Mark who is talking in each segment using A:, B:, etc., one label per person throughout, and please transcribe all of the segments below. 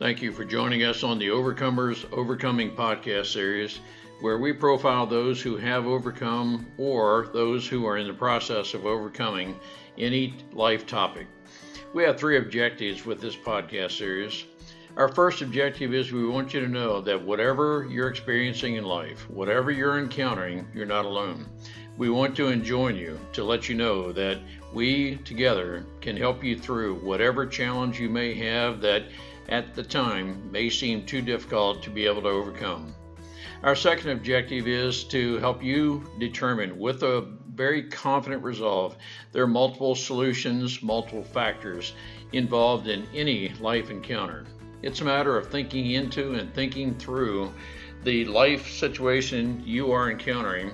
A: Thank you for joining us on the Overcomers Overcoming podcast series, where we profile those who have overcome or those who are in the process of overcoming any life topic. We have three objectives with this podcast series. Our first objective is we want you to know that whatever you're experiencing in life, whatever you're encountering, you're not alone. We want to join you to let you know that we together can help you through whatever challenge you may have that at the time may seem too difficult to be able to overcome. Our second objective is to help you determine with a very confident resolve there are multiple solutions, multiple factors involved in any life encounter. It's a matter of thinking into and thinking through the life situation you are encountering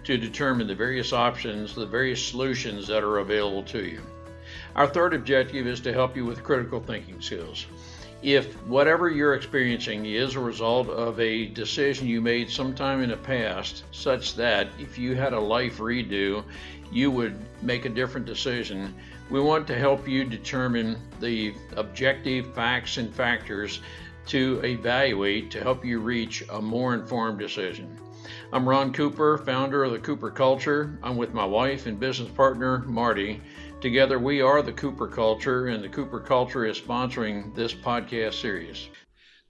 A: to determine the various options, the various solutions that are available to you. Our third objective is to help you with critical thinking skills. If whatever you're experiencing is a result of a decision you made sometime in the past, such that if you had a life redo, you would make a different decision, we want to help you determine the objective facts and factors to evaluate to help you reach a more informed decision. I'm Ron Cooper, founder of the Cooper Culture. I'm with my wife and business partner, Marty. Together, we are the Cooper Culture, and the Cooper Culture is sponsoring this podcast series.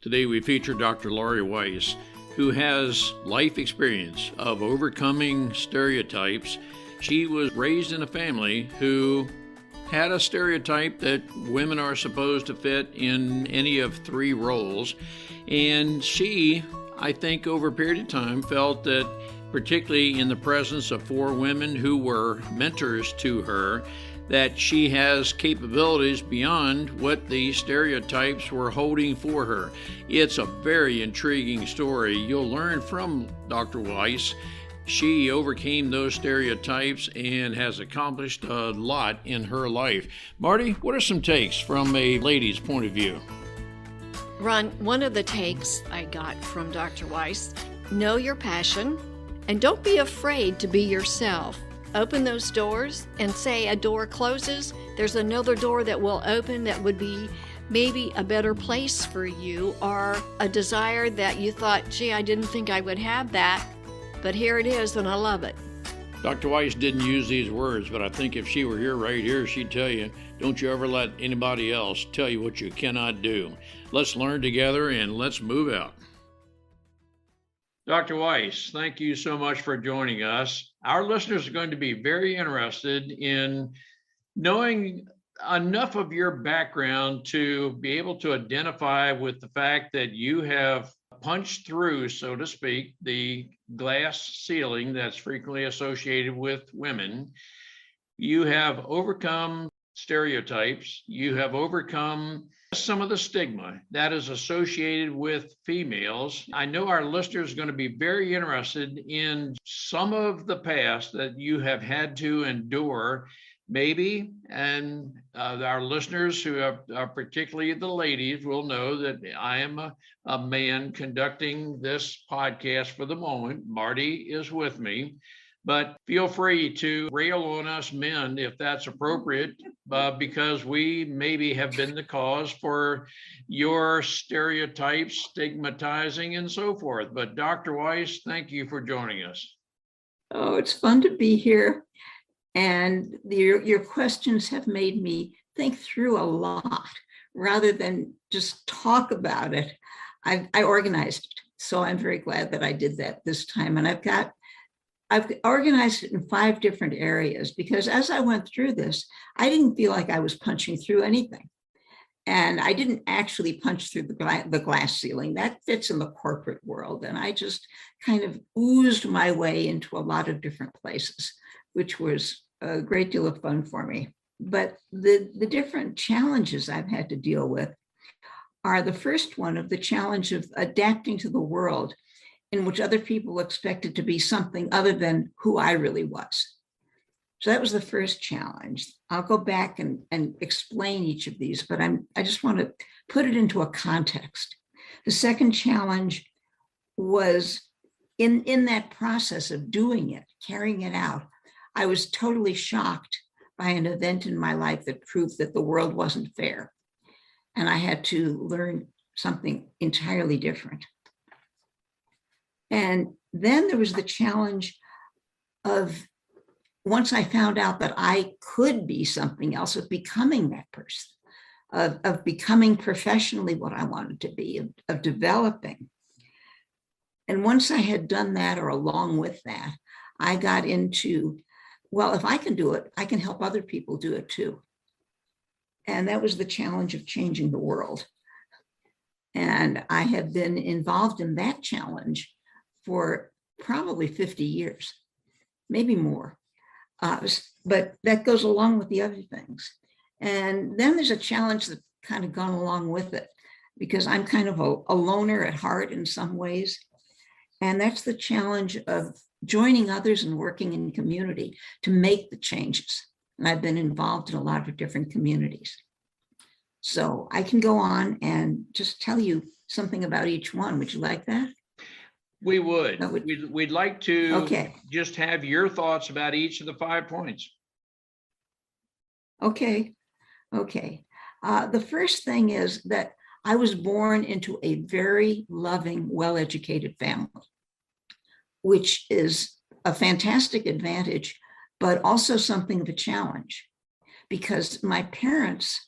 A: Today, we feature Dr. Laurie Weiss, who has life experience of overcoming stereotypes. She was raised in a family who had a stereotype that women are supposed to fit in any of three roles, and she, I think, over a period of time, felt that particularly in the presence of four women who were mentors to her, that she has capabilities beyond what the stereotypes were holding for her. It's a very intriguing story. You'll learn from Dr. Weiss. She overcame those stereotypes and has accomplished a lot in her life. Marty, what are some takes from a lady's point of view?
B: Ron, one of the takes I got from Dr. Weiss, know your passion and don't be afraid to be yourself. Open those doors and say a door closes, there's another door that will open that would be maybe a better place for you, or a desire that you thought, gee, I didn't think I would have that, but here it is and I love it.
A: Dr. Weiss didn't use these words, but I think if she were here right here, she'd tell you, don't you ever let anybody else tell you what you cannot do. Let's learn together and let's move out. Dr. Weiss, thank you so much for joining us. Our listeners are going to be very interested in knowing enough of your background to be able to identify with the fact that you have punched through, so to speak, the glass ceiling that's frequently associated with women. You have overcome stereotypes. You have overcome some of the stigma that is associated with females. I know our listeners are going to be very interested in some of the past that you have had to endure, maybe, and our listeners who are particularly the ladies will know that I am a man conducting this podcast for the moment. Marty is with me. But feel free to rail on us men if that's appropriate, because we maybe have been the cause for your stereotypes, stigmatizing, and so forth. But Dr. Weiss, thank you for joining us.
C: Oh, it's fun to be here. And your questions have made me think through a lot rather than just talk about it. I organized it. So I'm very glad that I did that this time. And I've organized it in 5 different areas because as I went through this, I didn't feel like I was punching through anything. And I didn't actually punch through the glass ceiling. That fits in the corporate world. And I just kind of oozed my way into a lot of different places, which was a great deal of fun for me. But the different challenges I've had to deal with are the first one of the challenge of adapting to the world in which other people expected to be something other than who I really was. So that was the first challenge. I'll go back and explain each of these, but I just want to put it into a context. The second challenge was in that process of doing it, carrying it out, I was totally shocked by an event in my life that proved that the world wasn't fair. And I had to learn something entirely different. And then there was the challenge of, once I found out that I could be something else, of becoming that person, of becoming professionally what I wanted to be, of developing. And once I had done that, or along with that, I got into, well, if I can do it, I can help other people do it too. And that was the challenge of changing the world. And I have been involved in that challenge for probably 50 years, maybe more. But that goes along with the other things. And then there's a challenge that kind of gone along with it, because I'm kind of a loner at heart in some ways. And that's the challenge of joining others and working in community to make the changes. And I've been involved in a lot of different communities. So I can go on and just tell you something about each one. Would you like that?
A: We would. We'd like to just have your thoughts about each of the 5 points.
C: Okay. The first thing is that I was born into a very loving, well-educated family, which is a fantastic advantage, but also something of a challenge, because my parents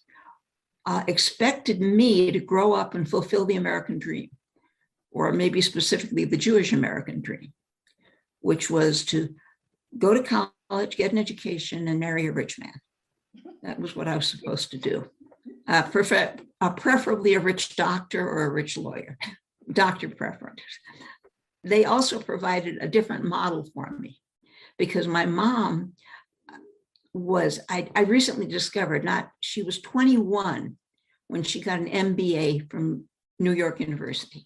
C: expected me to grow up and fulfill the American dream, or maybe specifically the Jewish American dream, which was to go to college, get an education, and marry a rich man. That was what I was supposed to do. Preferably a rich doctor or a rich lawyer, doctor preference. They also provided a different model for me, because my mom was, I recently discovered, she was 21 when she got an MBA from New York University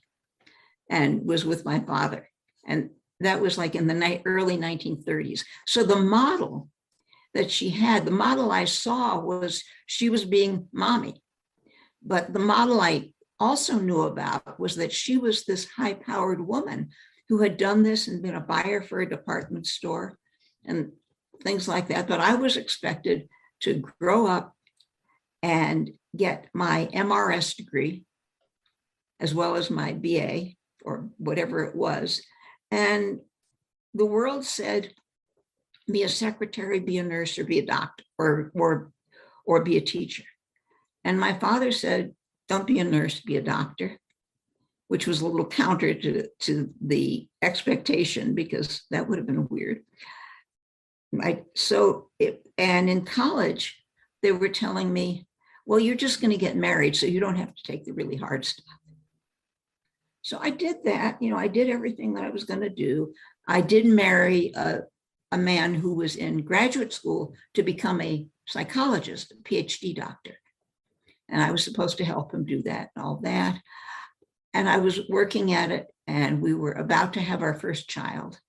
C: and was with my father. And that was like in the early 1930s. So the model that she had, the model I saw was she was being mommy. But the model I also knew about was that she was this high-powered woman who had done this and been a buyer for a department store and things like that. But I was expected to grow up and get my MRS degree, as well as my BA, or whatever it was. And the world said, be a secretary, be a nurse, or be a doctor, or be a teacher. And my father said, don't be a nurse, be a doctor, which was a little counter to the expectation, because that would have been weird. And in college, they were telling me, well, you're just going to get married, so you don't have to take the really hard stuff. So I did that. I did everything that I was going to do. I did marry a man who was in graduate school to become a psychologist, a PhD doctor. And I was supposed to help him do that and all that. And I was working at it, and we were about to have our first child.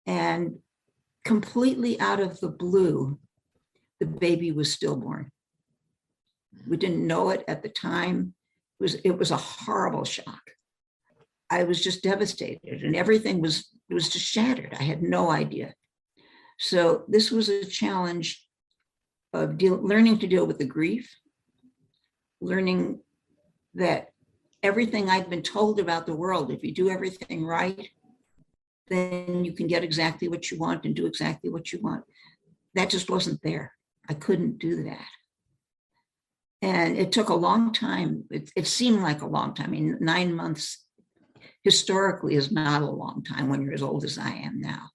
C: And completely out of the blue, the baby was stillborn. We didn't know it at the time. It was a horrible shock. I was just devastated, and everything was just shattered. I had no idea. So this was a challenge of learning to deal with the grief, learning that everything I'd been told about the world, if you do everything right, then you can get exactly what you want and do exactly what you want. That just wasn't there. I couldn't do that. And it took a long time. It seemed like a long time. I mean, 9 months historically is not a long time when you're as old as I am now.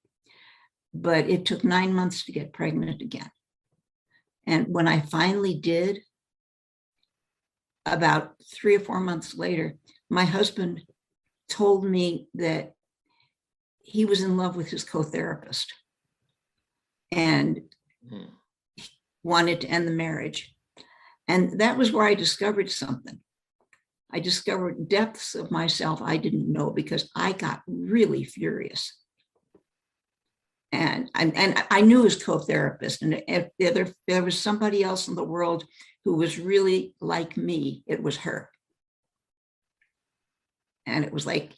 C: But it took 9 months to get pregnant again. And when I finally did, about 3 or 4 months later, my husband told me that he was in love with his co-therapist and wanted to end the marriage. And that was where I discovered something. I discovered depths of myself I didn't know, because I got really furious. And I knew his co-therapist, and if there was somebody else in the world who was really like me, it was her. And it was like,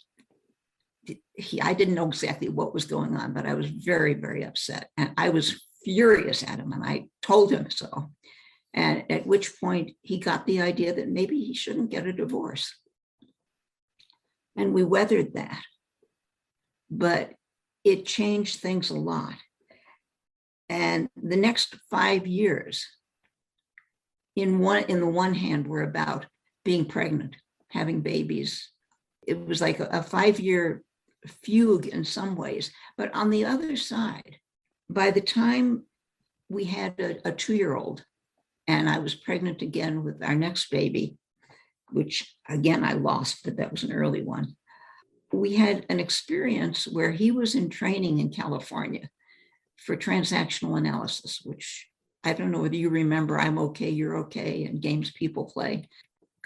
C: I didn't know exactly what was going on, but I was very, very upset. And I was furious at him, and I told him so. And at which point he got the idea that maybe he shouldn't get a divorce. And we weathered that. But it changed things a lot. And the next 5 years, in the one hand, were about being pregnant, having babies. It was like a 5-year fugue in some ways. But on the other side, by the time we had a 2-year-old, and I was pregnant again with our next baby, which again I lost, but that was an early one. We had an experience where he was in training in California for transactional analysis, which I don't know whether you remember, I'm okay, you're okay, and games people play.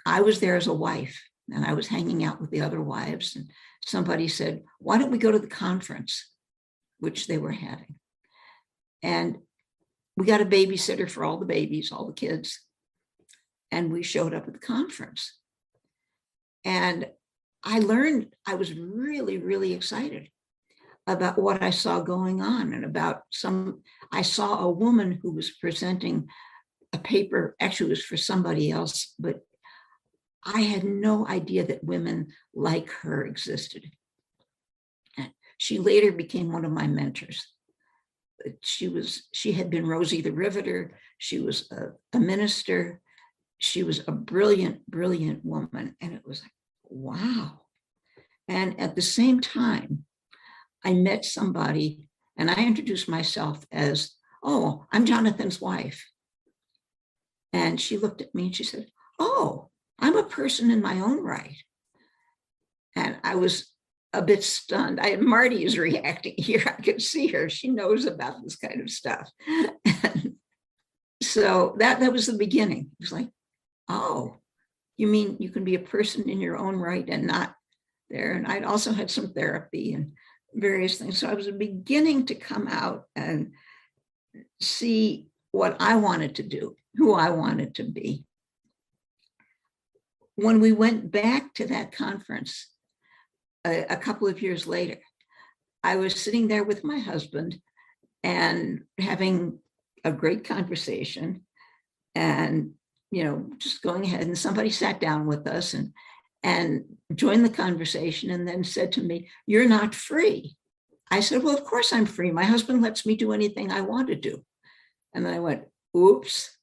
C: I was there as a wife, and I was hanging out with the other wives, and somebody said, why don't we go to the conference, which they were having? And we got a babysitter for all the babies, all the kids, and we showed up at the conference. And I learned, I was really, really excited about what I saw going on, and I saw a woman who was presenting a paper, actually it was for somebody else, but I had no idea that women like her existed. And she later became one of my mentors. She had been Rosie the Riveter. She was a minister. She was a brilliant, brilliant woman. And it was like, wow. And at the same time, I met somebody and I introduced myself as, oh, I'm Jonathan's wife. And she looked at me and she said, oh, I'm a person in my own right. And I was a bit stunned. Marty is reacting here. I can see her. She knows about this kind of stuff. And so that was the beginning. It was like, oh, you mean you can be a person in your own right and not there? And I'd also had some therapy and various things. So I was beginning to come out and see what I wanted to do, who I wanted to be. When we went back to that conference a couple of years later, I was sitting there with my husband and having a great conversation and, just going ahead, and somebody sat down with us and joined the conversation and then said to me, you're not free. I said, well, of course I'm free. My husband lets me do anything I want to do. And then I went, oops,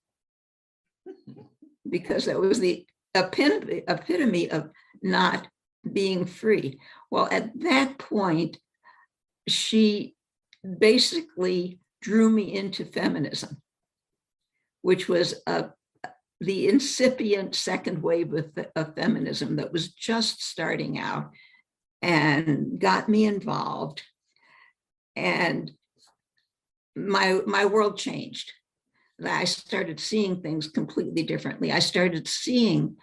C: because that was the epitome of not being free. Well, at that point, she basically drew me into feminism, which was the incipient second wave of feminism that was just starting out, and got me involved. And my world changed. I started seeing things completely differently. I started seeing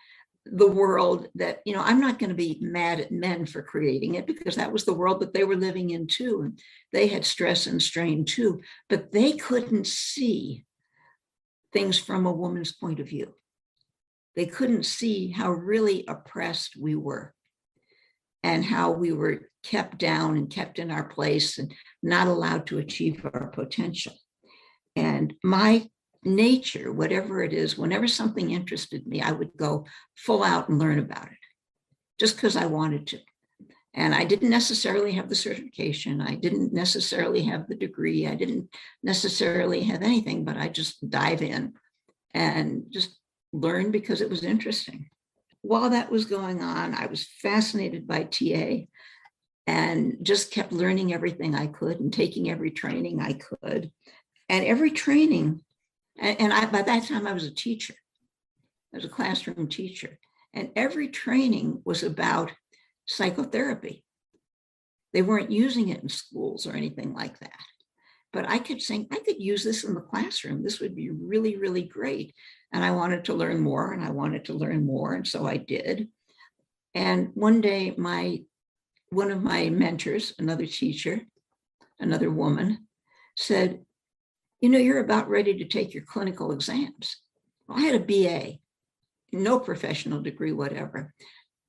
C: the world that, I'm not going to be mad at men for creating it, because that was the world that they were living in too. And they had stress and strain too, but they couldn't see things from a woman's point of view. They couldn't see how really oppressed we were and how we were kept down and kept in our place and not allowed to achieve our potential. And my nature, whatever it is, whenever something interested me, I would go full out and learn about it just because I wanted to. And I didn't necessarily have the certification. I didn't necessarily have the degree. I didn't necessarily have anything, but I just dive in and just learn because it was interesting. While that was going on, I was fascinated by TA and just kept learning everything I could and taking every training I could. And every training, by that time I was a teacher. I was a classroom teacher. And every training was about psychotherapy. They weren't using it in schools or anything like that. But I kept saying, I could use this in the classroom. This would be really, really great. And I wanted to learn more and I wanted to learn more. And so I did. And one day, one of my mentors, another teacher, another woman, said, you're about ready to take your clinical exams. Well, I had a BA, no professional degree, whatever,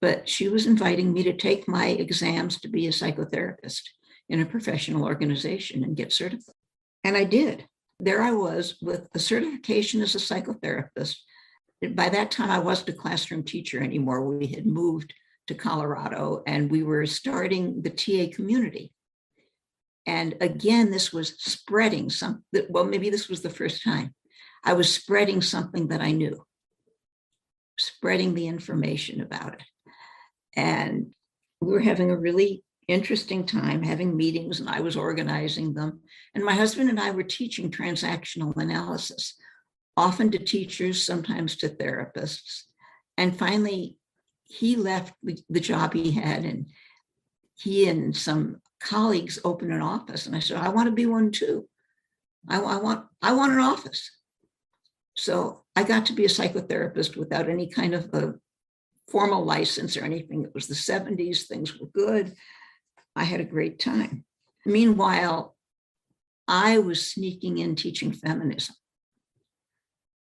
C: but she was inviting me to take my exams to be a psychotherapist in a professional organization and get certified. And I did. there I was with a certification as a psychotherapist. By that time, I wasn't a classroom teacher anymore. We had moved to Colorado and we were starting the TA community. And again, this was spreading something. Well, maybe this was the first time. I was spreading something that I knew, spreading the information about it. And we were having a really interesting time having meetings, and I was organizing them. And my husband and I were teaching transactional analysis, often to teachers, sometimes to therapists. And finally, he left the job he had, and he and some colleagues opened an office. And I said, I want to be one too. I want an office. So I got to be a psychotherapist without any kind of a formal license or anything. It was the 70s, things were good. I had a great time. Meanwhile, I was sneaking in teaching feminism.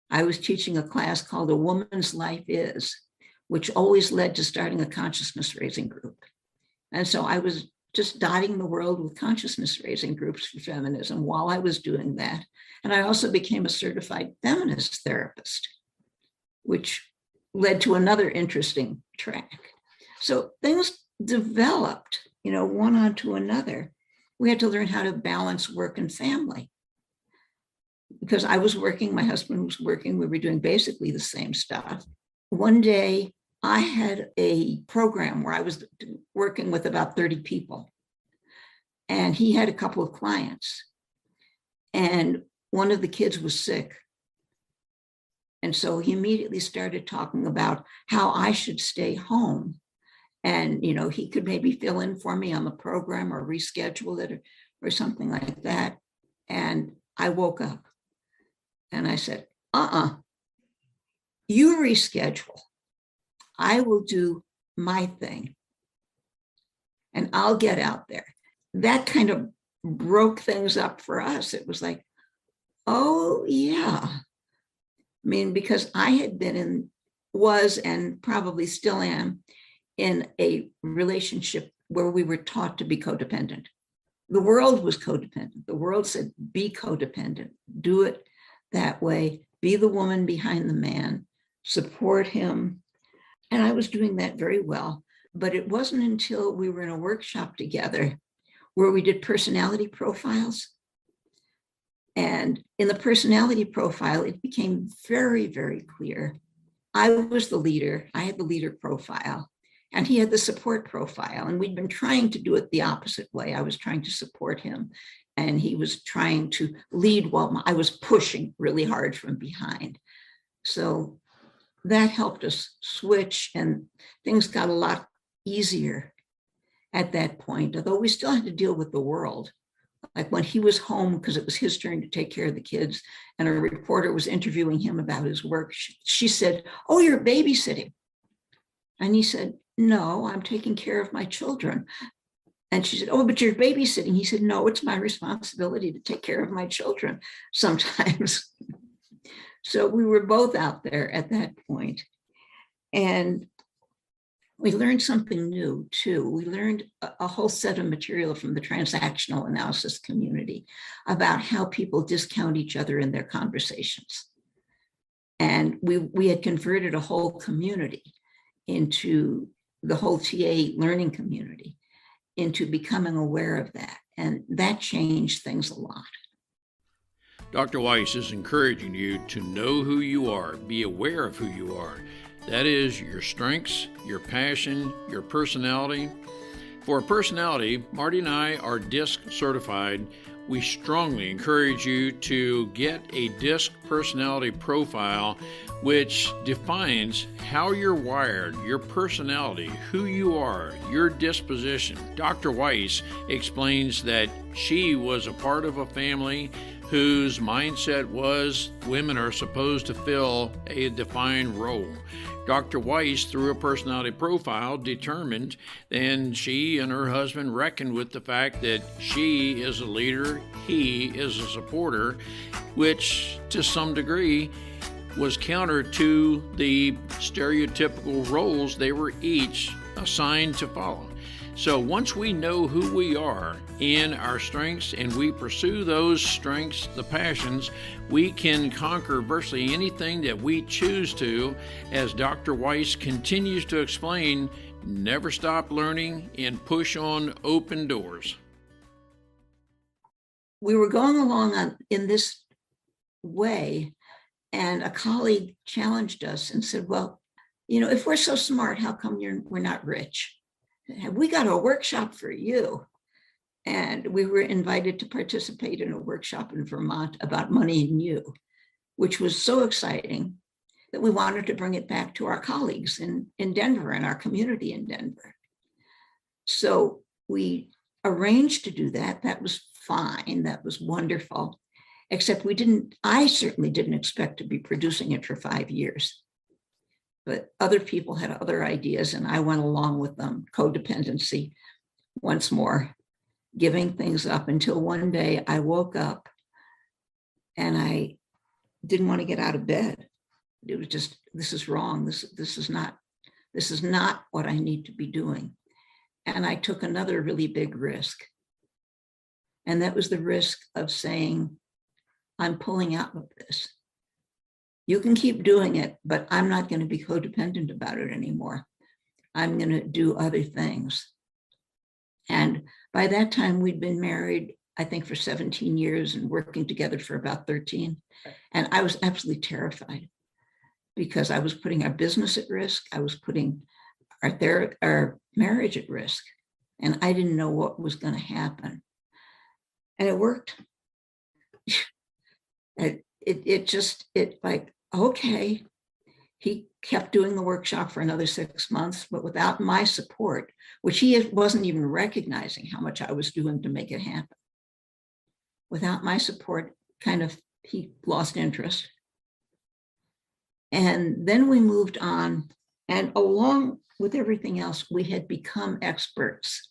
C: I was teaching a class called A Woman's Life Is, which always led to starting a consciousness raising group. And so I was just dotting the world with consciousness raising groups for feminism while I was doing that. And I also became a certified feminist therapist, which led to another interesting track. So things developed, one onto another. We had to learn how to balance work and family. Because I was working, my husband was working, we were doing basically the same stuff. One day, I had a program where I was working with about 30 people. And he had a couple of clients. And one of the kids was sick. And so he immediately started talking about how I should stay home. And, he could maybe fill in for me on the program or reschedule it or something like that. And I woke up and I said, you reschedule. I will do my thing and I'll get out there. That kind of broke things up for us. It was like, oh yeah. Because I had was and probably still am in a relationship where we were taught to be codependent. The world was codependent. The world said, be codependent, do it that way, be the woman behind the man, support him. And I was doing that very well. But it wasn't until we were in a workshop together where we did personality profiles. And in the personality profile, it became very, very clear. I was the leader. I had the leader profile, and he had the support profile. And we'd been trying to do it the opposite way. I was trying to support him, and he was trying to lead while I was pushing really hard from behind. So that helped us switch, and things got a lot easier at that point, although we still had to deal with the world. Like when he was home, because it was his turn to take care of the kids, and a reporter was interviewing him about his work, she said, oh, you're babysitting. And he said, no, I'm taking care of my children. And she said, oh, but you're babysitting. He said, no, it's my responsibility to take care of my children sometimes. So we were both out there at that point. And we learned something new too. We learned a whole set of material from the transactional analysis community about how people discount each other in their conversations. And we had converted a whole community into the whole TA learning community into becoming aware of that. And that changed things a lot.
A: Dr. Weiss is encouraging you to know who you are, be aware of who you are. That is your strengths, your passion, your personality. For personality, Marty and I are DISC certified. We strongly encourage you to get a DISC personality profile, which defines how you're wired, your personality, who you are, your disposition. Dr. Weiss explains that she was a part of a family whose mindset was women are supposed to fill a defined role. Dr. Weiss, through a personality profile, determined, and she and her husband reckoned with the fact that she is a leader, he is a supporter, which to some degree was counter to the stereotypical roles they were each a sign to follow. So once we know who we are and our strengths, and we pursue those strengths, the passions, we can conquer virtually anything that we choose to. As Dr. Weiss continues to explain, never stop learning and push on open doors.
C: We were going along in this way, and a colleague challenged us and said, well, if we're so smart, how come we're not rich? We got a workshop for you. And we were invited to participate in a workshop in Vermont about money and you, which was so exciting that we wanted to bring it back to our colleagues in Denver and our community in Denver. So we arranged to do that. That was fine. That was wonderful. Except I certainly didn't expect to be producing it for 5 years. But other people had other ideas, and I went along with them. Codependency, once more, giving things up, until one day I woke up and I didn't want to get out of bed. It was just, this is wrong. This is not what I need to be doing. And I took another really big risk. And that was the risk of saying, I'm pulling out of this. You can keep doing it, but I'm not going to be codependent about it anymore. I'm going to do other things. And by that time, we'd been married, I think, for 17 years and working together for about 13. And I was absolutely terrified because I was putting our business at risk. I was putting our marriage at risk. And I didn't know what was going to happen. And it worked. Okay, he kept doing the workshop for another 6 months, but without my support, which he wasn't even recognizing how much I was doing to make it happen. Without my support, he lost interest. And then we moved on, and along with everything else, we had become experts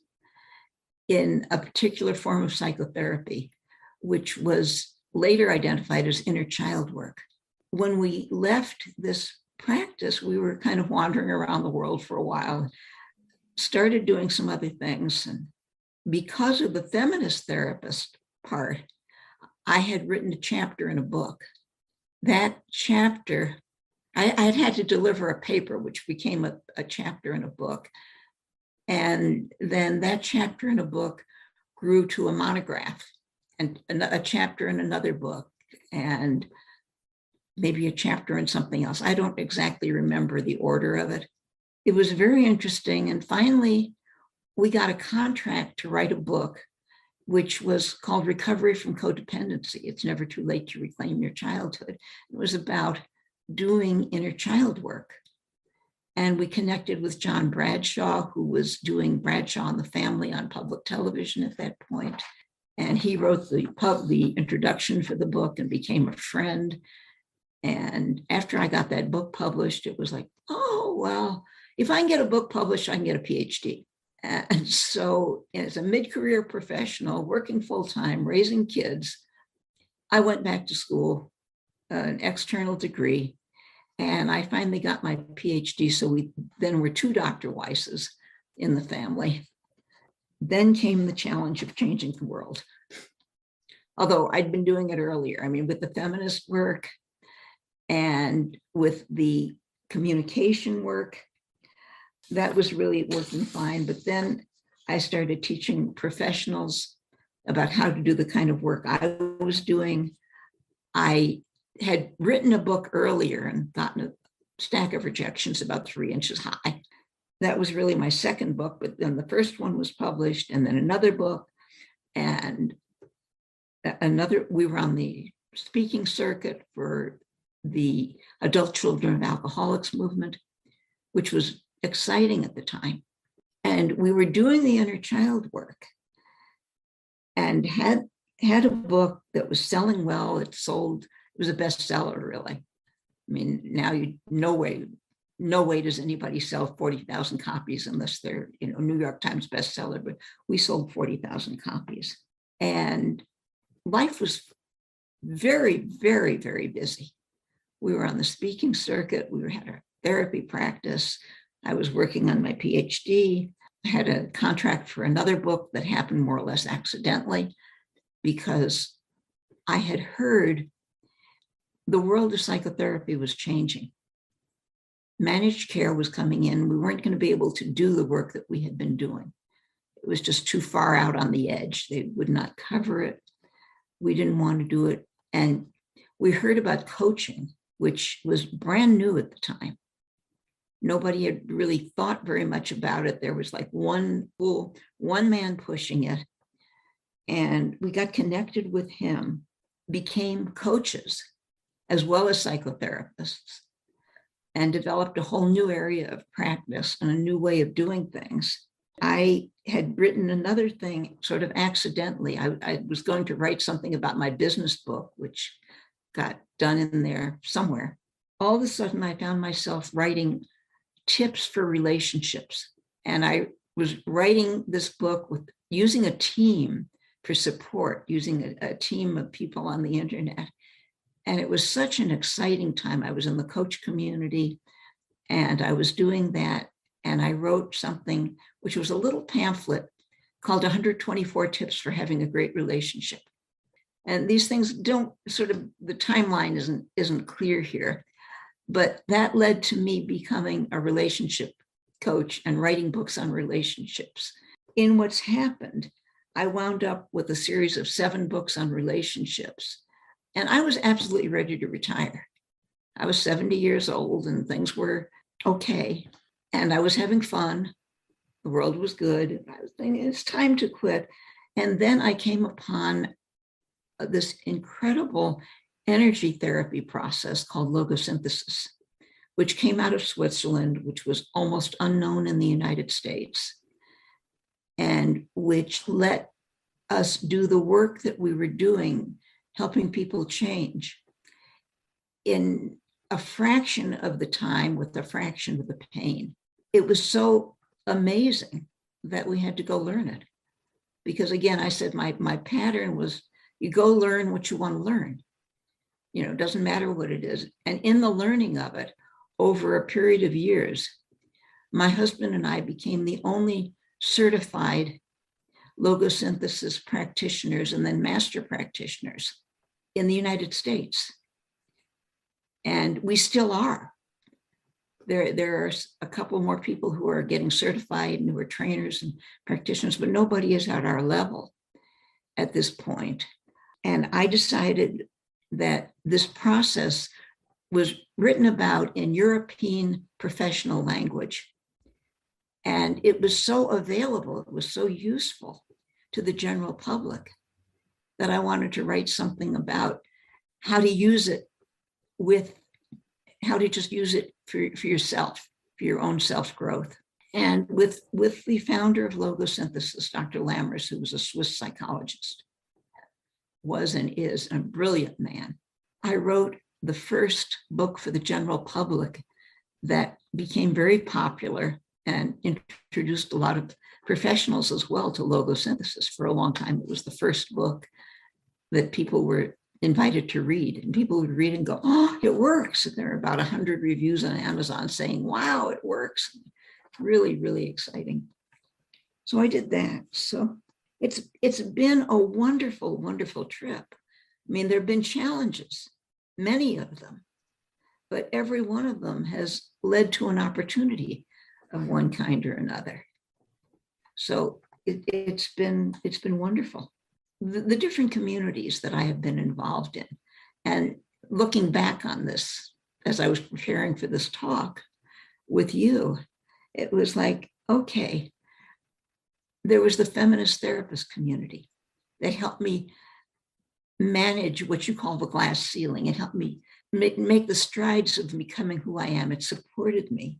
C: in a particular form of psychotherapy, which was later identified as inner child work. When we left this practice, we were kind of wandering around the world for a while, started doing some other things. And because of the feminist therapist part, I had written a chapter in a book. That chapter, I'd had to deliver a paper, which became a chapter in a book. And then that chapter in a book grew to a monograph, and a chapter in another book, and maybe a chapter in something else. I don't exactly remember the order of it. It was very interesting. And finally, we got a contract to write a book, which was called Recovery from Codependency. It's Never Too Late to Reclaim Your Childhood. It was about doing inner child work. And we connected with John Bradshaw, who was doing Bradshaw and the Family on public television at that point. And he wrote the introduction for the book and became a friend. And after I got that book published, it was like, oh, well, if I can get a book published, I can get a PhD. And so as a mid-career professional, working full-time, raising kids, I went back to school, an external degree, and I finally got my PhD. So we then were 2 Dr. Weisses in the family. Then came the challenge of changing the world. Although I'd been doing it earlier. I mean, with the feminist work and with the communication work, that was really working fine. But then I started teaching professionals about how to do the kind of work I was doing. I had written a book earlier and gotten a stack of rejections about 3 inches high. That was really my second book, but then the first one was published, and then another book, and we were on the speaking circuit for the Adult Children of Alcoholics movement, which was exciting at the time. And we were doing the inner child work and had a book that was selling well. It was a bestseller, really. I mean, now no way does anybody sell 40,000 copies unless they're, New York Times bestseller, but we sold 40,000 copies. And life was very, very, very busy. We were on the speaking circuit. We had our therapy practice. I was working on my PhD. I had a contract for another book that happened more or less accidentally because I had heard the world of psychotherapy was changing. Managed care was coming in. We weren't going to be able to do the work that we had been doing. It was just too far out on the edge. They would not cover it. We didn't want to do it. And we heard about coaching, which was brand new at the time. Nobody had really thought very much about it. There was like one man pushing it. And we got connected with him, became coaches as well as psychotherapists, and developed a whole new area of practice and a new way of doing things. I had written another thing sort of accidentally. I was going to write something about my business book, which got done in there somewhere. All of a sudden, I found myself writing tips for relationships. And I was writing this book with using a team for support, using a team of people on the internet. And it was such an exciting time. I was in the coach community and I was doing that. And I wrote something, which was a little pamphlet called 124 Tips for Having a Great Relationship. And these things don't sort of, the timeline isn't clear here, but that led to me becoming a relationship coach and writing books on relationships. In what's happened, I wound up with a series of 7 books on relationships. And I was absolutely ready to retire. I was 70 years old and things were okay. And I was having fun. The world was good. I was thinking, it's time to quit. And then I came upon this incredible energy therapy process called logosynthesis, which came out of Switzerland, which was almost unknown in the United States, and which let us do the work that we were doing, helping people change in a fraction of the time with a fraction of the pain. It was so amazing that we had to go learn it. Because again, I said my pattern was you go learn what you want to learn. You know, it doesn't matter what it is. And in the learning of it, over a period of years, my husband and I became the only certified logosynthesis practitioners and then master practitioners in the United States. And we still are. There are a couple more people who are getting certified and who are trainers and practitioners, but nobody is at our level at this point. And I decided that this process was written about in European professional language. And it was so available, it was so useful to the general public that I wanted to write something about how to use it how to just use it for yourself, for your own self-growth. And with the founder of logosynthesis, Dr. Lammers, who was a Swiss psychologist, was and is a brilliant man. I wrote the first book for the general public that became very popular and introduced a lot of professionals as well to logosynthesis. For a long time, it was the first book that people were invited to read, and people would read and go, oh, it works. And there are about 100 reviews on Amazon saying, wow, it works. Really, really exciting. So I did that. So it's been a wonderful, wonderful trip. I mean, there have been challenges, many of them, but every one of them has led to an opportunity of one kind or another. So it's been wonderful. The different communities that I have been involved in, and looking back on this as I was preparing for this talk with you, it was like, okay, there was the feminist therapist community that helped me manage what you call the glass ceiling. It helped me make the strides of becoming who I am. It supported me.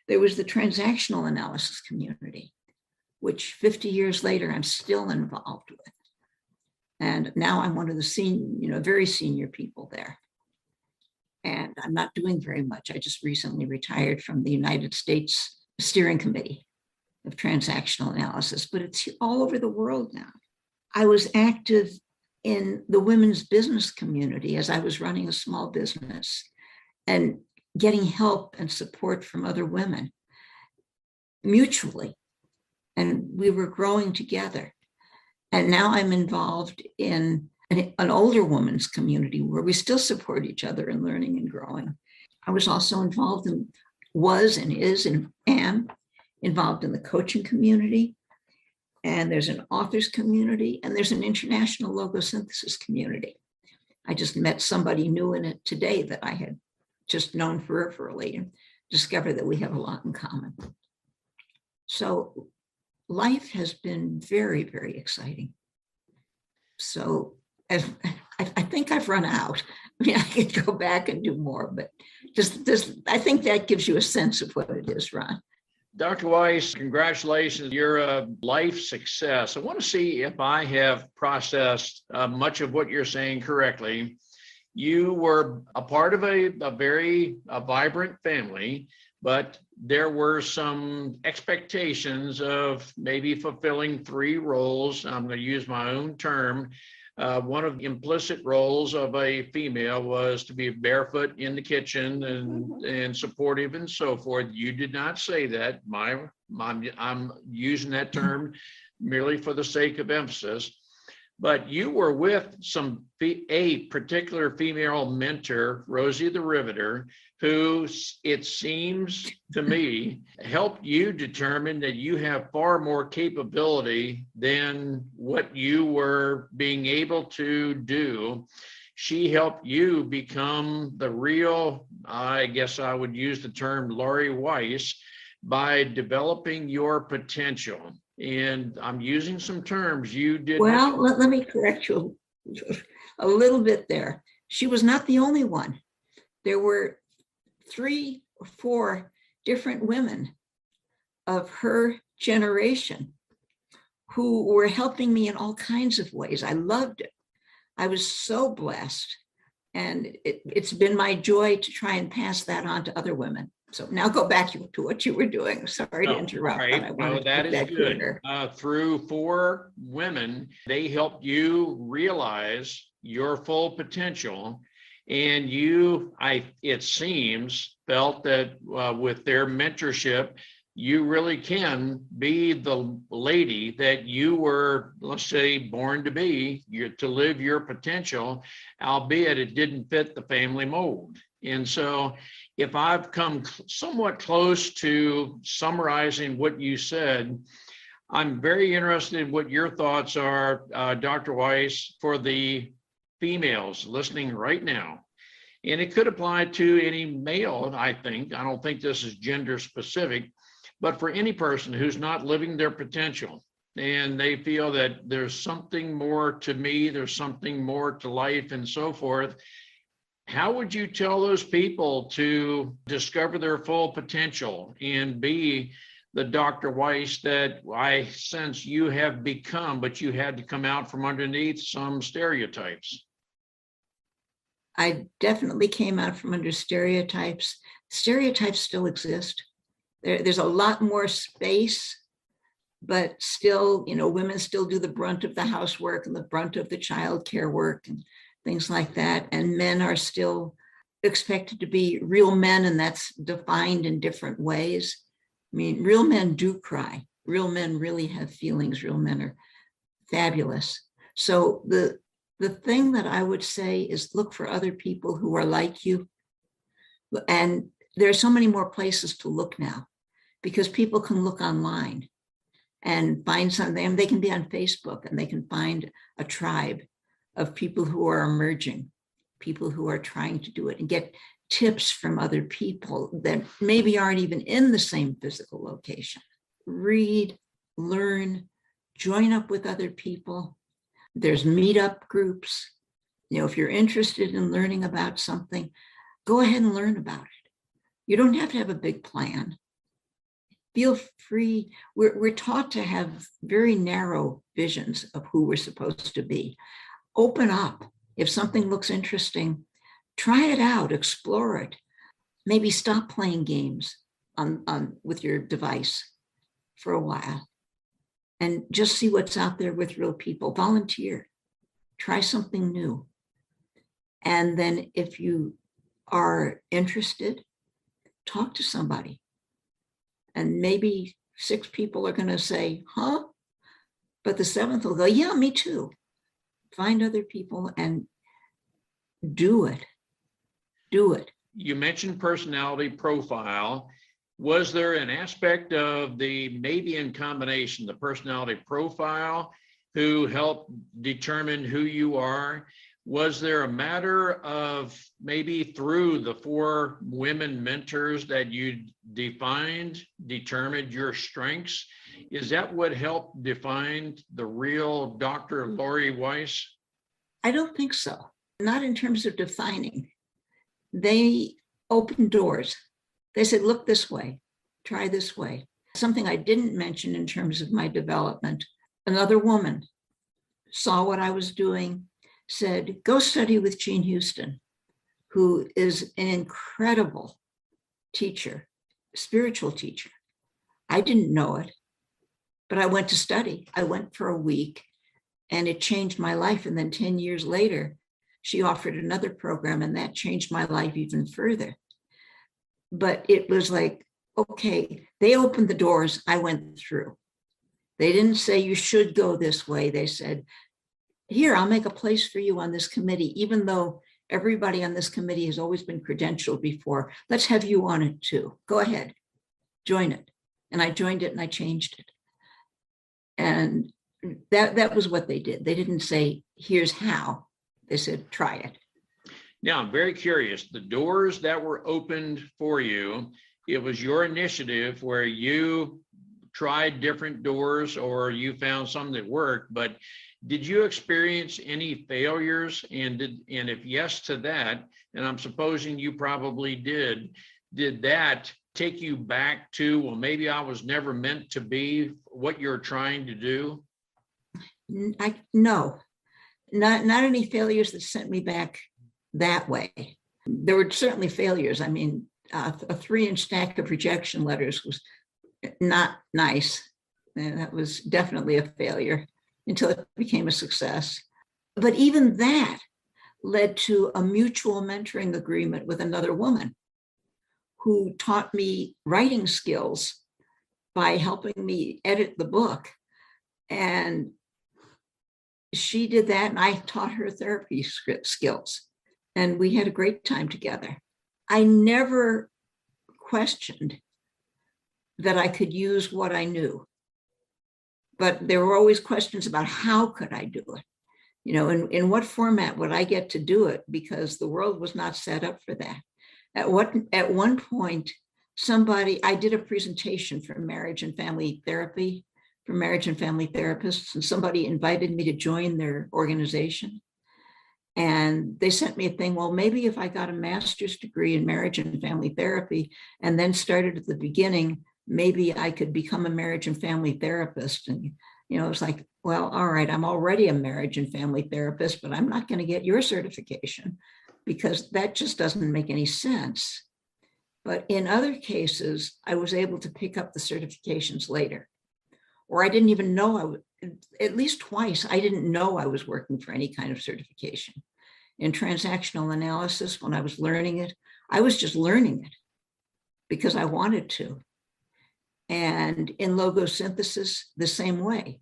C: There was the transactional analysis community, which 50 years later, I'm still involved with. And now I'm one of the very senior people there. And I'm not doing very much. I just recently retired from the United States Steering Committee of Transactional Analysis, but it's all over the world now. I was active in the women's business community as I was running a small business and getting help and support from other women. mutually, and we were growing together. And now I'm involved in an older women's community where we still support each other in learning and growing. I was also involved in, was and is and am involved in the coaching community. And there's an authors community, and there's an international logosynthesis community. I just met somebody new in it today that I had just known peripherally and discovered that we have a lot in common. So life has been very, very exciting. So I think I've run out. I mean, I could go back and do more, but just this, I think that gives you a sense of what it is, Ron.
A: Dr. Weiss, congratulations. You're a life success. I want to see if I have processed much of what you're saying correctly. You were a part of a very vibrant family, but there were some expectations of maybe fulfilling 3 roles. I'm going to use my own term. One of the implicit roles of a female was to be barefoot in the kitchen and supportive and so forth. You did not say that. I'm using that term merely for the sake of emphasis. But you were with a particular female mentor, Rosie the Riveter, who, it seems to me, helped you determine that you have far more capability than what you were being able to do. She helped you become the real, I guess I would use the term Laurie Weiss, by developing your potential. And I'm using some terms you did.
C: Well, let me correct you a little bit there. She was not the only one. There were 3 or 4 different women of her generation who were helping me in all kinds of ways. I loved it. I was so blessed. And it's been my joy to try and pass that on to other women. So now go back to what you were doing. Sorry to interrupt.
A: Right.
C: But I wanted
A: that
C: to
A: is
C: that
A: good.
C: clear.
A: Through 4 women, they helped you realize your full potential. And you, it seems, felt that with their mentorship, you really can be the lady that you were, let's say, born to be, to live your potential, albeit it didn't fit the family mold. And so if I've come somewhat close to summarizing what you said, I'm very interested in what your thoughts are, Dr. Weiss, for the females listening right now. And it could apply to any male, I think. I don't think this is gender specific, but for any person who's not living their potential and they feel that there's something more to me, there's something more to life and so forth, how would you tell those people to discover their full potential and be the Dr. Weiss that I sense you have become, but you had to come out from underneath some stereotypes?
C: I definitely came out from under stereotypes. Stereotypes still exist. There's a lot more space, but still, women still do the brunt of the housework and the brunt of the childcare work and things like that. And men are still expected to be real men, and that's defined in different ways. I mean, real men do cry. Real men really have feelings. Real men are fabulous. So the thing that I would say is look for other people who are like you. And there are so many more places to look now because people can look online and find something. They can be on Facebook and they can find a tribe of people who are emerging, people who are trying to do it, and get tips from other people that maybe aren't even in the same physical location. Read, learn, join up with other people. There's meetup groups. If you're interested in learning about something, go ahead and learn about it. You don't have to have a big plan. Feel free. We're taught to have very narrow visions of who we're supposed to be. Open up. If something looks interesting, try it out, explore it. Maybe stop playing games with your device for a while and just see what's out there with real people. Volunteer. Try something new. And then if you are interested, talk to somebody and maybe 6 people are going to say, huh? But the 7th will go, yeah, me too. Find other people and do it. Do it.
A: You mentioned personality profile. Was there an aspect of the, maybe in combination, the personality profile who helped determine who you are? Was there a matter of maybe through the 4 women mentors that you determined your strengths? Is that what helped define the real Dr. Laurie Weiss?
C: I don't think so. Not in terms of defining. They opened doors. They said, look this way, try this way. Something I didn't mention in terms of my development, another woman saw what I was doing, said, go study with Jean Houston, who is an incredible teacher, spiritual teacher. I didn't know it, but I went to study. I went for a week and it changed my life. And then 10 years later, she offered another program and that changed my life even further. But it was like, okay, they opened the doors, I went through. They didn't say you should go this way. They said, here, I'll make a place for you on this committee, even though everybody on this committee has always been credentialed before. Let's have you on it too. Go ahead, join it. And I joined it and I changed it. And that was what they did. They didn't say, here's how. They said, try it.
A: Now, I'm very curious. The doors that were opened for you, it was your initiative where you tried different doors or you found some that worked, but did you experience any failures? And if yes to that, and I'm supposing you probably did that take you back to, well, maybe I was never meant to be what you're trying to do?
C: No, not any failures that sent me back that way. There were certainly failures. I mean, a 3-inch stack of rejection letters was not nice. And that was definitely a failure until it became a success. But even that led to a mutual mentoring agreement with another woman who taught me writing skills by helping me edit the book. And she did that and I taught her therapy skills. And we had a great time together. I never questioned that I could use what I knew. But there were always questions about how could I do it? You know, in what format would I get to do it? Because the world was not set up for that. At one point, I did a presentation for marriage and family therapy, for marriage and family therapists, and somebody invited me to join their organization. And they sent me a thing, well, maybe if I got a master's degree in marriage and family therapy and then started at the beginning, maybe I could become a marriage and family therapist. And, you know, it was like, well, all right, I'm already a marriage and family therapist, but I'm not going to get your certification because that just doesn't make any sense. But in other cases, I was able to pick up the certifications later, or I didn't even know at least twice, I didn't know I was working for any kind of certification. In transactional analysis, when I was learning it, I was just learning it because I wanted to. And in logosynthesis, the same way.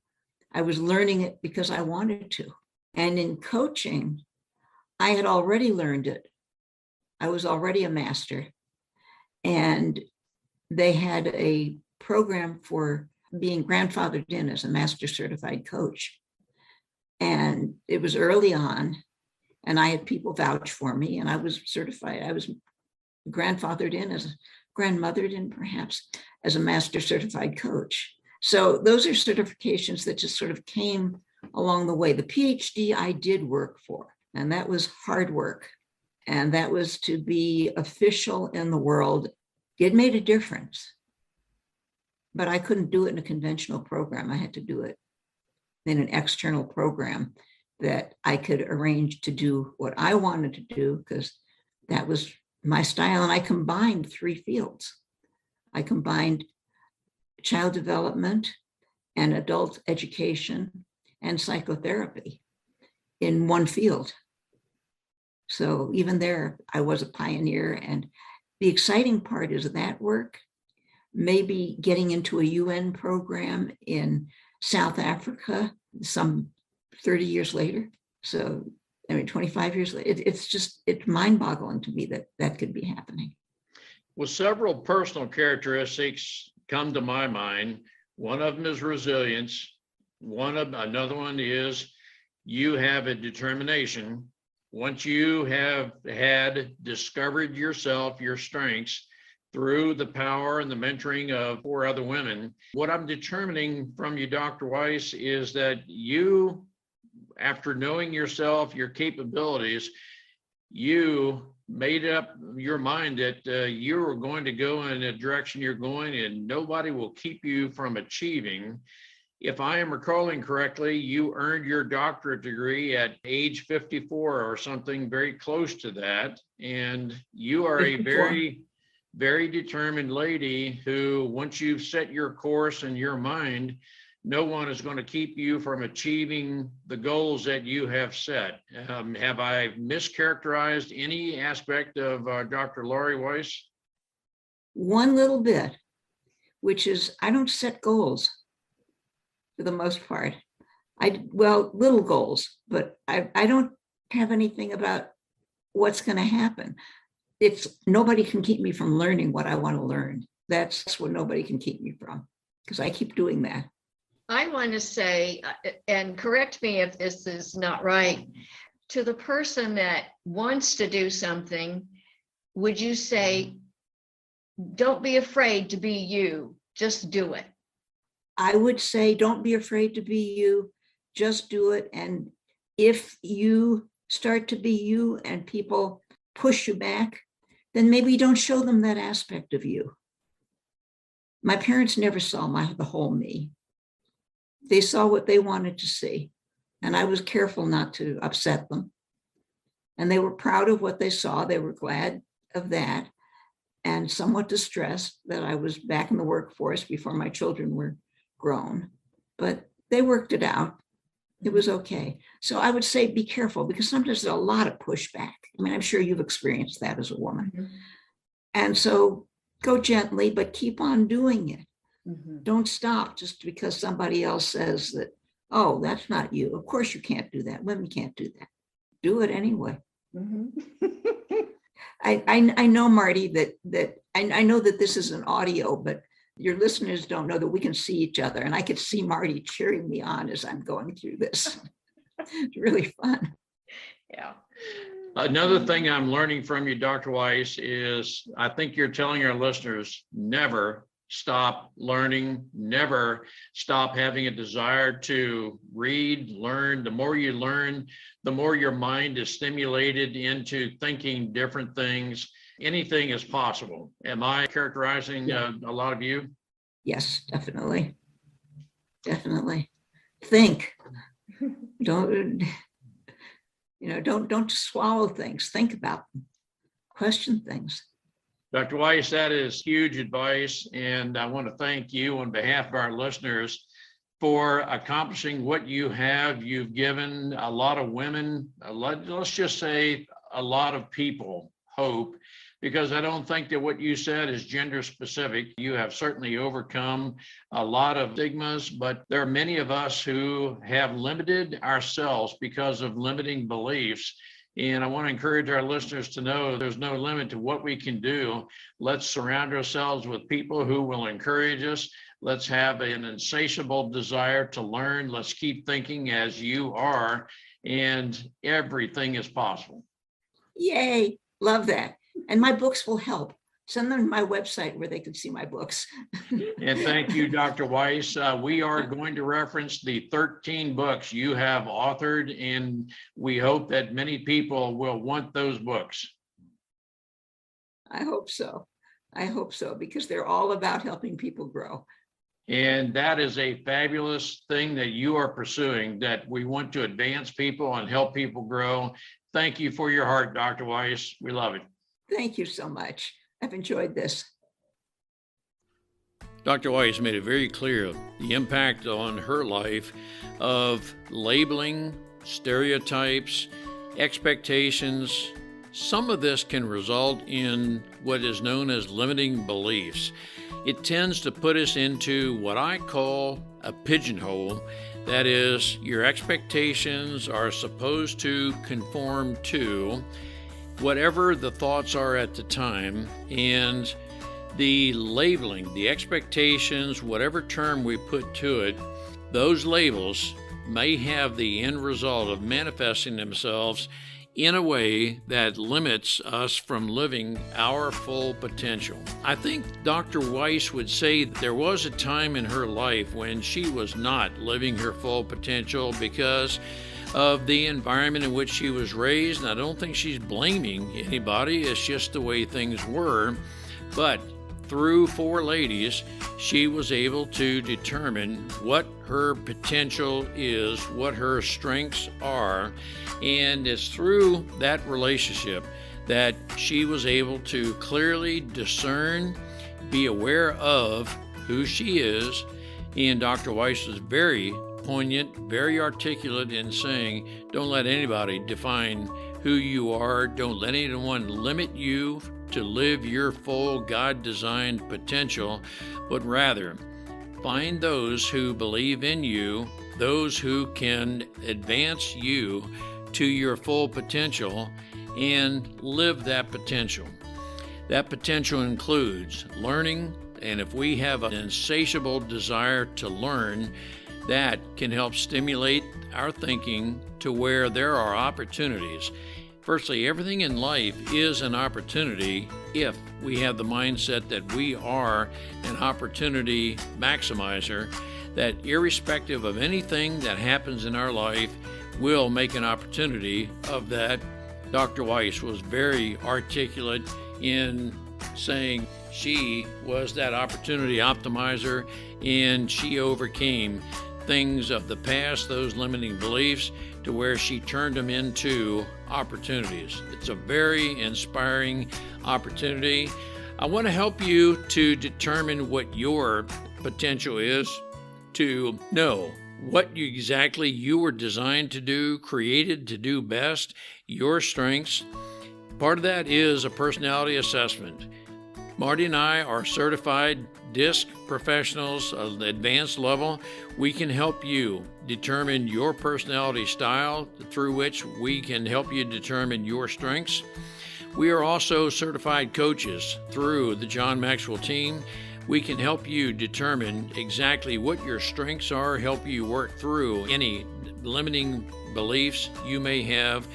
C: I was learning it because I wanted to. And in coaching, I had already learned it. I was already a master. And they had a program for being grandfathered in as a master certified coach. And it was early on, and I had people vouch for me, and I was certified. I was grandfathered in grandmothered in perhaps as a master certified coach. So those are certifications that just sort of came along the way. The PhD I did work for, and that was hard work. And that was to be official in the world. It made a difference. But I couldn't do it in a conventional program. I had to do it in an external program that I could arrange to do what I wanted to do, because that was my style. And I combined 3 fields. I combined child development and adult education and psychotherapy in one field. So even there, I was a pioneer. And the exciting part is that work maybe getting into a UN program in South Africa some 30 years later. So, 25 years later, it's mind-boggling to me that that could be happening.
A: Well, several personal characteristics come to my mind. One of them is resilience. Another one is you have a determination. Once you have discovered yourself, your strengths, through the power and the mentoring of 4 other women, what I'm determining from you, Dr. Weiss, is that you, after knowing yourself, your capabilities, you made up your mind that you are going to go in the direction you're going, and nobody will keep you from achieving. If I am recalling correctly, you earned your doctorate degree at age 54 or something very close to that. And you are 54. A very, very determined lady who, once you've set your course in your mind, no one is going to keep you from achieving the goals that you have set. Have I mischaracterized any aspect of Dr. Laurie Weiss?
C: One little bit, which is I don't set goals for the most part. Little goals, but I don't have anything about what's going to happen. Nobody can keep me from learning what I want to learn. That's what nobody can keep me from, because I keep doing that.
B: I want to say, and correct me if this is not right, to the person that wants to do something, would you say, don't be afraid to be you, just do it?
C: I would say, don't be afraid to be you, just do it. And if you start to be you and people push you back, then maybe don't show them that aspect of you. My parents never saw the whole me. They saw what they wanted to see, and I was careful not to upset them. And they were proud of what they saw. They were glad of that, and somewhat distressed that I was back in the workforce before my children were grown. But they worked it out. It was okay. So I would say be careful, because sometimes there's a lot of pushback. I mean, I'm sure you've experienced that as a woman. Mm-hmm. And so go gently, but keep on doing it. Mm-hmm. Don't stop just because somebody else says that, oh, that's not you. Of course you can't do that. Women can't do that. Do it anyway. Mm-hmm. I know, Marty, that I know that this is an audio, but your listeners don't know that we can see each other. And I could see Marty cheering me on as I'm going through this. It's really fun.
B: Yeah.
A: Another thing I'm learning from you, Dr. Weiss, is I think you're telling our listeners, never stop learning, never stop having a desire to read, learn. The more you learn, the more your mind is stimulated into thinking different things. Anything is possible. Am I characterizing a lot of you?
C: Yes, definitely. Definitely. Think. Don't swallow things. Think about them. Question things.
A: Dr. Weiss, that is huge advice, and I want to thank you on behalf of our listeners for accomplishing what you have. You've given a lot of women, let's just say a lot of people, hope, because I don't think that what you said is gender specific. You have certainly overcome a lot of stigmas, but there are many of us who have limited ourselves because of limiting beliefs. And I want to encourage our listeners to know there's no limit to what we can do. Let's surround ourselves with people who will encourage us. Let's have an insatiable desire to learn. Let's keep thinking as you are, and everything is possible.
C: Yay, love that. And my books will help. Send them to my website where they can see my books.
A: And thank you, Dr. Weiss. We are going to reference the 13 books you have authored, and we hope that many people will want those books.
C: I hope so. I hope so, because they're all about helping people grow.
A: And that is a fabulous thing that you are pursuing, that we want to advance people and help people grow. Thank you for your heart, Dr. Weiss. We love it.
C: Thank you so much. I've enjoyed this.
A: Dr. Weiss made it very clear the impact on her life of labeling, stereotypes, expectations. Some of this can result in what is known as limiting beliefs. it tends to put us into what I call a pigeonhole. That is, your expectations are supposed to conform to whatever the thoughts are at the time, and the labeling, the expectations, whatever term we put to it, those labels may have the end result of manifesting themselves in a way that limits us from living our full potential. I think Dr. Weiss would say there was a time in her life when she was not living her full potential because of the environment in which she was raised, and I don't think she's blaming anybody. It's just the way things were. But through Four Ladies, she was able to determine what her potential is, what her strengths are, and it's through that relationship that she was able to clearly discern, be aware of who she is. And Dr. Weiss was very poignant, very articulate in saying, don't let anybody define who you are. Don't let anyone limit you to live your full God-designed potential, but rather find those who believe in you, those who can advance you to your full potential and live that potential. That potential includes learning, and if we have an insatiable desire to learn, that can help stimulate our thinking to where there are opportunities. Firstly, everything in life is an opportunity if we have the mindset that we are an opportunity maximizer, that irrespective of anything that happens in our life, we'll make an opportunity of that. Dr. Weiss was very articulate in saying she was that opportunity optimizer, and she overcame things of the past, those limiting beliefs, to where she turned them into opportunities. It's a very inspiring opportunity. I want to help you to determine what your potential is, to know what exactly you were designed to do, created to do best, your strengths. Part of that is a personality assessment. Marty and I are certified DISC professionals of the advanced level. We can help you determine your personality style, through which we can help you determine your strengths. We are also certified coaches through the John Maxwell team. We can help you determine exactly what your strengths are, help you work through any limiting beliefs you may have,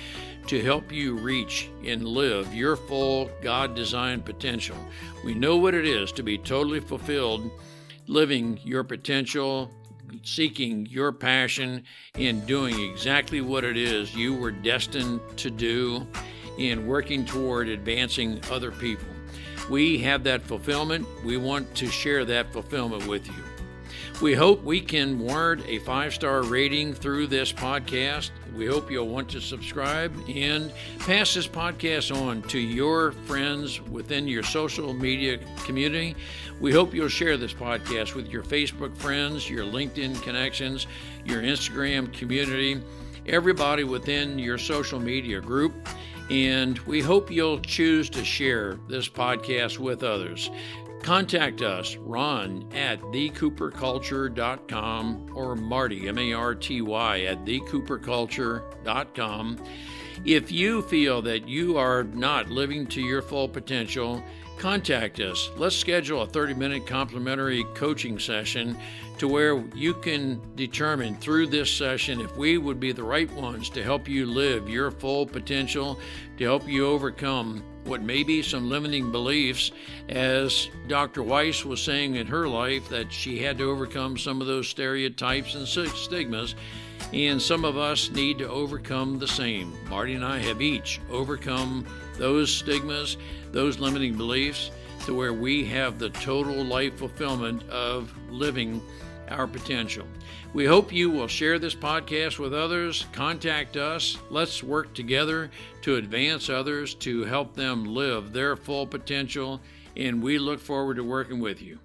A: to help you reach and live your full God-designed potential. We know what it is to be totally fulfilled, living your potential, seeking your passion, and doing exactly what it is you were destined to do, and working toward advancing other people. We have that fulfillment. We want to share that fulfillment with you. We hope we can warrant a 5-star rating through this podcast. We hope you'll want to subscribe and pass this podcast on to your friends within your social media community. We hope you'll share this podcast with your Facebook friends, your LinkedIn connections, your Instagram community, everybody within your social media group. And we hope you'll choose to share this podcast with others. Contact us, Ron at thecooperculture.com, or Marty, M-A-R-T-Y, at thecooperculture.com. If you feel that you are not living to your full potential, contact us. Let's schedule a 30-minute complimentary coaching session to where you can determine through this session if we would be the right ones to help you live your full potential, to help you overcome what may be some limiting beliefs. As Dr. Weiss was saying in her life, that she had to overcome some of those stereotypes and stigmas, and some of us need to overcome the same. Marty and I have each overcome those stigmas, those limiting beliefs, to where we have the total life fulfillment of living our potential. We hope you will share this podcast with others. Contact us. Let's work together to advance others, to help them live their full potential, and we look forward to working with you.